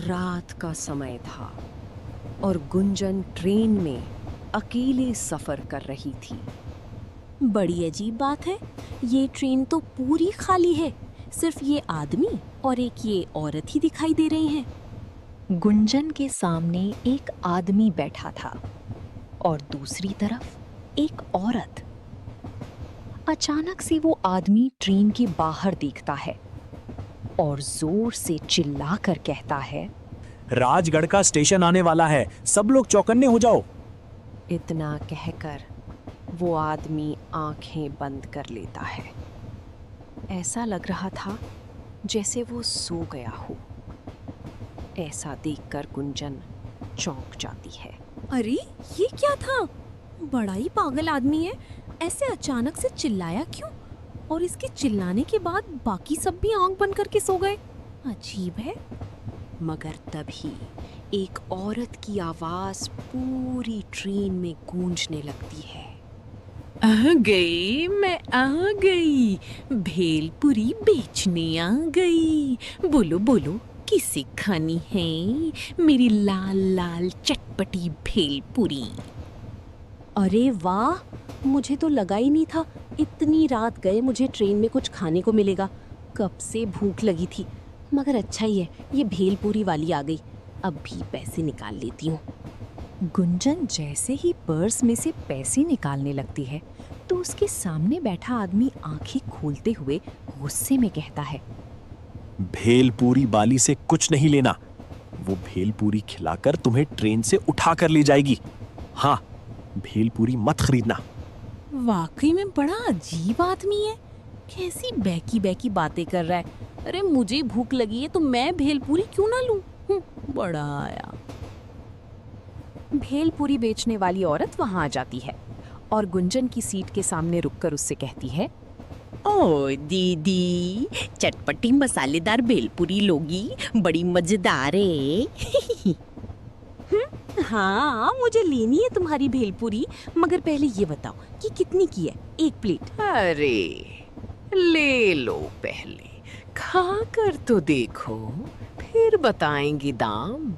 रात का समय था और गुंजन ट्रेन में अकेले सफर कर रही थी। बड़ी अजीब बात है। ये ट्रेन तो पूरी खाली है। सिर्फ ये आदमी और एक ये औरत ही दिखाई दे रही हैं। गुंजन के सामने एक आदमी बैठा था और दूसरी तरफ एक औरत। अचानक से वो आदमी ट्रेन के बाहर देखता है और जोर से चिल्लाकर कहता है, राजगढ़ का स्टेशन आने वाला है, सब लोग चौकन्ने हो जाओ। इतना कहकर वो आदमी आंखें बंद कर लेता है। ऐसा लग रहा था जैसे वो सो गया हो। ऐसा देखकर गुंजन चौंक जाती है। अरे ये क्या था? बड़ा ही पागल आदमी है। ऐसे अचानक से चिल्लाया क्यों? और इसके चिल्लाने के बाद बाकी सब भी आंख बंद करके सो गए। अजीब है। मगर तभी एक औरत की आवाज पूरी ट्रेन में गूंजने लगती है। आ गई, मैं आ गई, भेलपुरी बेचने आ गई। बोलो बोलो, किसे खानी है मेरी लाल लाल चटपटी भेलपुरी? अरे वाह, मुझे तो लगा ही नहीं था इतनी रात गए मुझे ट्रेन में कुछ खाने को मिलेगा। कब से भूख लगी थी। मगर अच्छा ही है ये भेलपूरी वाली आ गई। अब भी पैसे निकाल लेती हूँ। गुंजन जैसे ही पर्स में से पैसे निकालने लगती है तो उसके सामने बैठा आदमी आंखें खोलते हुए गुस्से में कहता है, भेलपूरी वाली से कुछ नहीं लेना, वो भेलपूरी खिलाकर तुम्हें ट्रेन से उठा कर ले जाएगी। हाँ, भेलपूरी मत खरीदना। वाकई में बड़ा अजीब आदमी है। कैसी बैकी बैकी बातें कर रहा है। अरे मुझे भूख लगी है तो मैं भेलपूरी क्यों ना लूं? बड़ा आया। भेलपूरी बेचने वाली औरत वहां आ जाती है और गुंजन की सीट के सामने रुककर उससे कहती है, ओ दीदी, चटपटी मसालेदार भेलपुरी लोगी? बड़ी मजेदार है। हाँ, मुझे लेनी है तुम्हारी भेलपूरी। मगर पहले ये बताओ कि कितनी की है एक प्लेट? अरे ले लो, पहले खा कर तो देखो, फिर बताएंगी दाम।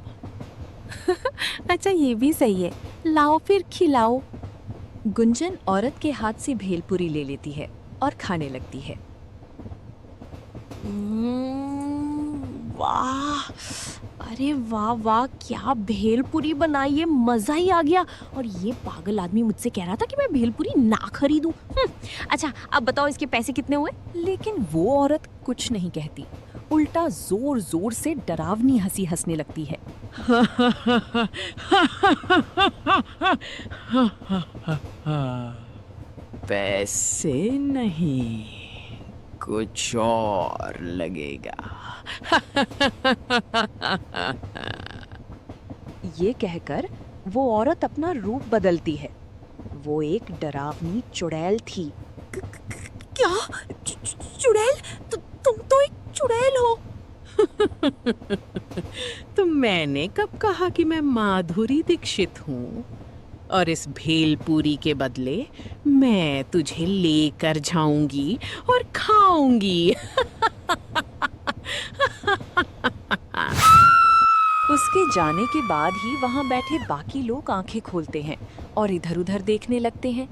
अच्छा ये भी सही है, लाओ फिर खिलाओ। गुंजन औरत के हाथ से भेलपूरी ले लेती है और खाने लगती है। वाह, अरे वाह वाह, क्या भेलपूरी बनाई है, मजा ही आ गया। और ये पागल आदमी मुझसे कह रहा था कि मैं भेलपूरी ना खरीदूं। अच्छा अब बताओ इसके पैसे कितने हुए? लेकिन वो औरत कुछ नहीं कहती, उल्टा जोर जोर से डरावनी हंसी हंसने लगती है। पैसे नहीं, कुछ और लगेगा। ये कहकर वो औरत अपना रूप बदलती है। वो एक डरावनी चुड़ैल थी। क्या? चुड़ैल? तुम तो एक चुड़ैल हो। तो मैंने कब कहा कि मैं माधुरी दीक्षित हूँ? और इस भेलपूरी के बदले मैं तुझे लेकर जाऊंगी और खाऊंगी। उसके जाने के बाद ही वहां बैठे बाकी लोग आंखें खोलते हैं और इधर-उधर देखने लगते हैं।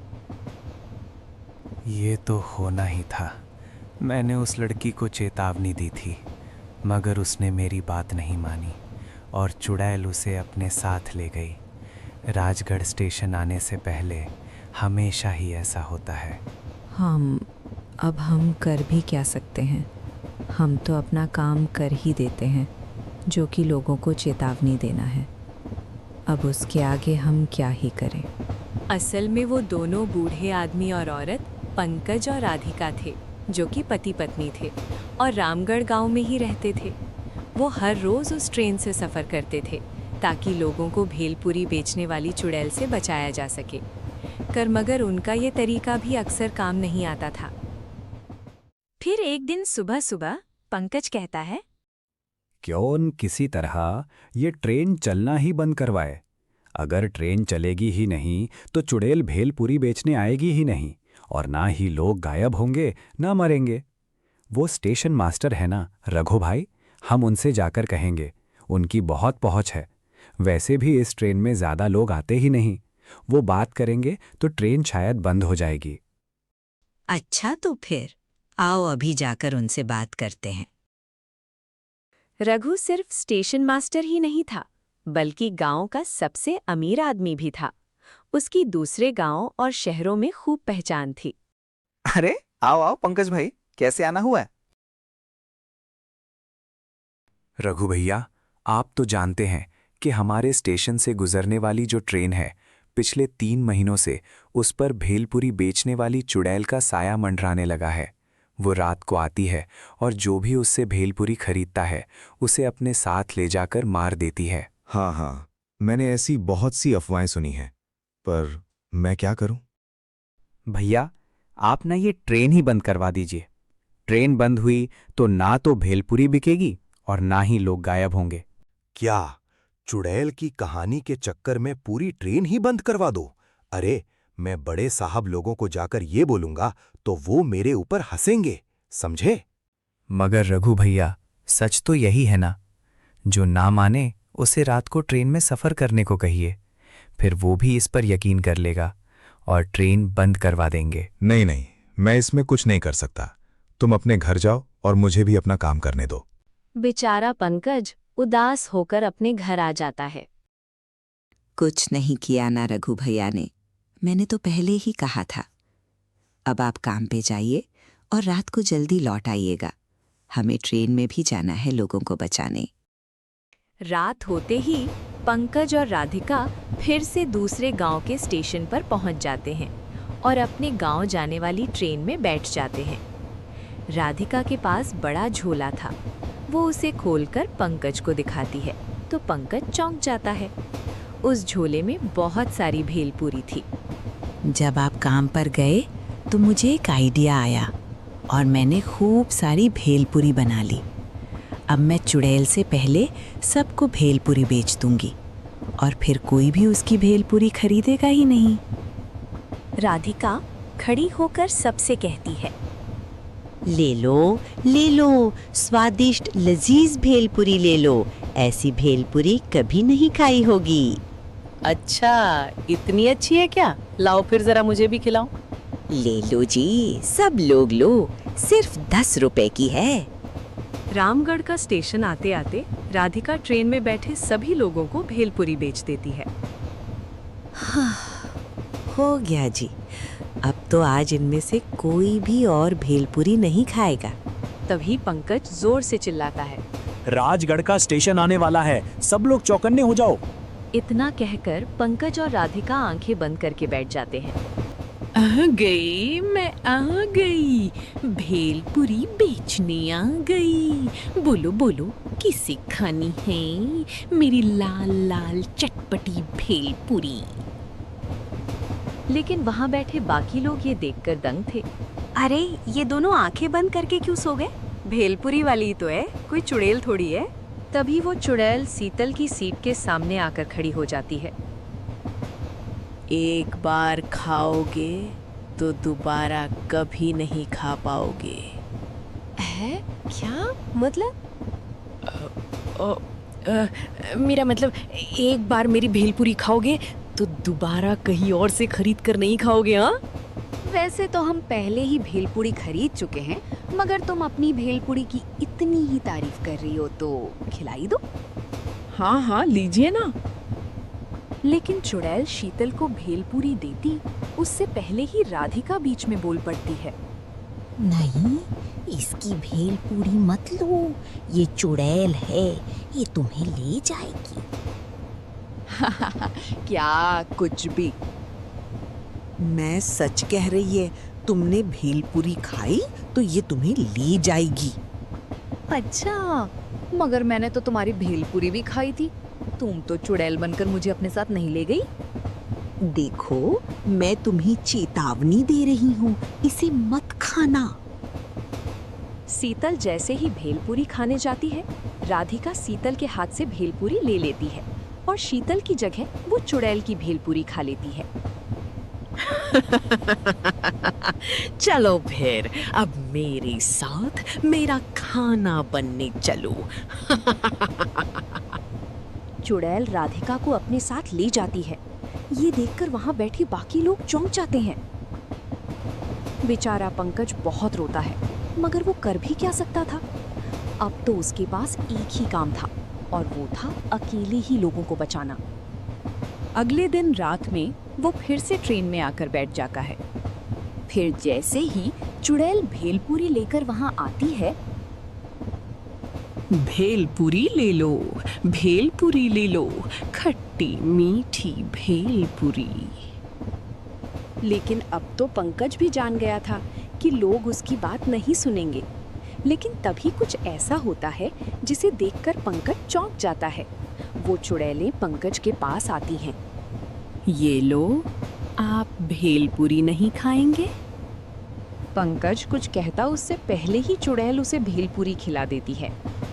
ये तो होना ही था। मैंने उस लड़की को चेतावनी दी थी, मगर उसने मेरी बात नहीं मानी और चुड़ैल उसे अपने साथ ले गई। राजगढ़ स्टेशन आने से पहले हमेशा ही ऐसा होता है। अब हम कर भी क्या सकते हैं? हम तो अपना काम कर ही देते हैं, जो कि लोगों को चेतावनी देना है। अब उसके आगे हम क्या ही करें। असल में वो दोनों बूढ़े आदमी और औरत पंकज और राधिका थे, जो कि पति पत्नी थे और रामगढ़ गांव में ही रहते थे। वो हर रोज उस ट्रेन से सफ़र करते थे ताकि लोगों को भेलपूरी बेचने वाली चुड़ैल से बचाया जा सके। मगर उनका ये तरीका भी अक्सर काम नहीं आता था। फिर एक दिन सुबह सुबह पंकज कहता है, क्यों न किसी तरह ये ट्रेन चलना ही बंद करवाए। अगर ट्रेन चलेगी ही नहीं तो चुड़ैल भेलपूरी बेचने आएगी ही नहीं, और ना ही लोग गायब होंगे ना मरेंगे। वो स्टेशन मास्टर है ना रघु भाई, हम उनसे जाकर कहेंगे, उनकी बहुत पहुंच है। वैसे भी इस ट्रेन में ज़्यादा लोग आते ही नहीं। वो बात करेंगे तो ट्रेन शायद बंद हो जाएगी। अच्छा, तो फिर आओ अभी जाकर उनसे बात करते हैं। रघु सिर्फ स्टेशन मास्टर ही नहीं था, बल्कि गांव का सबसे अमीर आदमी भी था। उसकी दूसरे गांव और शहरों में खूब पहचान थी। अरे आओ आओ पंकज भाई, कैसे आना हुआ है? रघु भैया, आप तो जानते हैं कि हमारे स्टेशन से गुजरने वाली जो ट्रेन है, पिछले 3 महीनों से उस पर भेलपुरी बेचने वाली चुड़ैल का साया मंडराने लगा है। वो रात को आती है और जो भी उससे भेलपुरी खरीदता है उसे अपने साथ ले जाकर मार देती है। हाँ हाँ, मैंने ऐसी बहुत सी अफवाहें सुनी हैं, पर मैं क्या करूं? भैया, आप ना ये ट्रेन ही बंद करवा दीजिए। ट्रेन बंद हुई तो ना तो भेलपुरी बिकेगी और ना ही लोग गायब होंगे। क्या चुड़ैल की कहानी के चक्कर में पूरी ट्रेन ही बंद करवा दो? अरे, मैं बड़े साहब लोगों को जाकर ये बोलूंगा तो वो मेरे ऊपर हंसेंगे, समझे? मगर रघु भैया, सच तो यही है ना। जो ना माने उसे रात को ट्रेन में सफ़र करने को कहिए, फिर वो भी इस पर यकीन कर लेगा और ट्रेन बंद करवा देंगे। नहीं नहीं, मैं इसमें कुछ नहीं कर सकता। तुम अपने घर जाओ और मुझे भी अपना काम करने दो। बेचारा पंकज उदास होकर अपने घर आ जाता है। कुछ नहीं किया ना रघु भैया ने, मैंने तो पहले ही कहा था। अब आप काम पे जाइए और रात को जल्दी लौट आइएगा। हमें ट्रेन में भी जाना है लोगों को बचाने। रात होते ही पंकज और राधिका फिर से दूसरे गांव के स्टेशन पर पहुंच जाते हैं और अपने गांव जाने वाली ट्रेन में बैठ जाते हैं। राधिका के पास बड़ा झोला था। वो उसे खोलकर पंकज को दिखाती है तो पंकज चौंक जाता है। उस झोले में बहुत सारी भेलपुरी थी। जब आप काम पर गए तो मुझे एक आइडिया आया और मैंने खूब सारी भेलपुरी बना ली। अब मैं चुड़ैल से पहले सबको भेलपुरी बेच दूंगी और फिर कोई भी उसकी भेलपुरी खरीदेगा ही नहीं। राधिका खड़ी होकर सबसे कहती है, ले लो, स्वादिष्ट लजीज भेलपुरी ले लो। ऐसी भेलपुरी कभी नहीं खाई होगी। अच्छा, इतनी अच्छी है क्या? लाओ फिर जरा मुझे भी खिलाओ। ले लो जी, सब लोग लो, सिर्फ 10 रुपए की है। रामगढ़ का स्टेशन आते आते राधिका ट्रेन में बैठे सभी लोगों को भेलपुरी बेच देती है। हो गया जी, अब तो आज इनमें से कोई भी और भेलपुरी नहीं खाएगा। तभी पंकज जोर से चिल्लाता है, राजगढ़ का स्टेशन आने वाला है, सब लोग चौकन्ने हो जाओ। इतना कहकर पंकज और राधिका आंखें बंद करके बैठ जाते हैं। आ गई, मैं आ गई, भेलपुरी बेचने आ गई। बोलो बोलो, किसे खानी है मेरी लाल लाल चटपटी भेलपुरी? लेकिन वहां बैठे बाकी लोग ये देखकर दंग थे। अरे, ये दोनों आंखें बंद करके क्यों सो गए? भेलपुरी वाली ही तो है, कोई चुड़ैल थोड़ी है। तभी वो चुड़ैल शीतल की सीट के सामने आकर खड़ी हो जाती है। एक बार खाओगे तो दोबारा कभी नहीं खा पाओगे। है क्या मतलब? मेरा मतलब, एक बार मेरी भेलपुरी खाओगे तो दोबारा कहीं और से खरीद कर नहीं खाओगे। हाँ, वैसे तो हम पहले ही भेलपुरी खरीद चुके हैं, मगर तुम अपनी भेलपुरी की इतनी ही तारीफ कर रही हो तो खिलाई दो। हाँ हाँ, लीजिए ना। लेकिन चुड़ैल शीतल को भेलपुरी देती उससे पहले ही राधिका बीच में बोल पड़ती है। नहीं, इसकी भेलपुरी मत लो, ये चुड़ैल है, ये तुम्हें ले जाएगी। क्या कुछ भी। मैं सच कह रही है, तुमने भेलपुरी खाई तो ये तुम्हें ले जाएगी। अच्छा, मगर मैंने तो तुम्हारी भेलपुरी भी खाई थी। तुम तो चुड़ैल बनकर मुझे अपने साथ नहीं ले गई। देखो, मैं तुम्हें चेतावनी दे रही हूँ, इसे मत खाना। शीतल जैसे ही भेलपुरी खाने जाती है, राधिका शीतल के हाथ से भेलपुरी ले लेती है और शीतल की जगह वो चुड़ैल की भेलपुरी खा लेती है। चलो फिर, अब मेरे साथ मेरा खाना बनने चलो। चुड़ैल राधिका को अपने साथ ले जाती है। ये देखकर वहां बैठे बाकी लोग चौंक जाते हैं। बेचारा पंकज बहुत रोता है, मगर वो कर भी क्या सकता था। अब तो उसके पास एक ही काम था और वो था अकेले ही लोगों को बचाना। अगले दिन रात में वो फिर से ट्रेन में आकर बैठ जाता है। फिर जैसे ही चुड़ैल भेलपूरी लेकर वहां आती है, भेलपूरी ले लो, भेलपूरी ले लो, खट्टी मीठी भेलपूरी। लेकिन अब तो पंकज भी जान गया था कि लोग उसकी बात नहीं सुनेंगे। लेकिन तभी कुछ ऐसा होता है जिसे देखकर पंकज चौंक जाता है। वो चुड़ैलें पंकज के पास आती हैं। ये लो, आप भेलपूरी नहीं खाएंगे? पंकज कुछ कहता उससे पहले ही चुड़ैल उसे भेलपूरी खिला देती है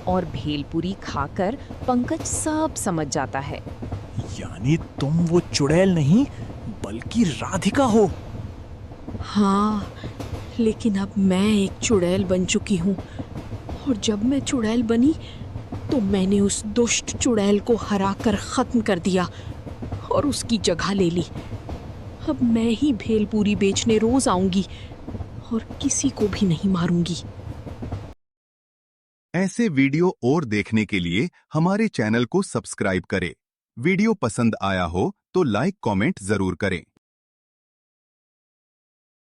और भेलपूरी खाकर पंकज सब समझ जाता है। यानी तुम वो चुड़ैल नहीं बल्कि राधिका हो। हाँ, लेकिन अब मैं एक चुड़ैल बन चुकी हूँ और जब मैं चुड़ैल बनी तो मैंने उस दुष्ट चुड़ैल को हराकर खत्म कर दिया और उसकी जगह ले ली। अब मैं ही भेलपूरी बेचने रोज आऊंगी और किसी को भी नहीं मारूंगी। ऐसे वीडियो और देखने के लिए हमारे चैनल को सब्सक्राइब करें। वीडियो पसंद आया हो तो लाइक कमेंट जरूर करें।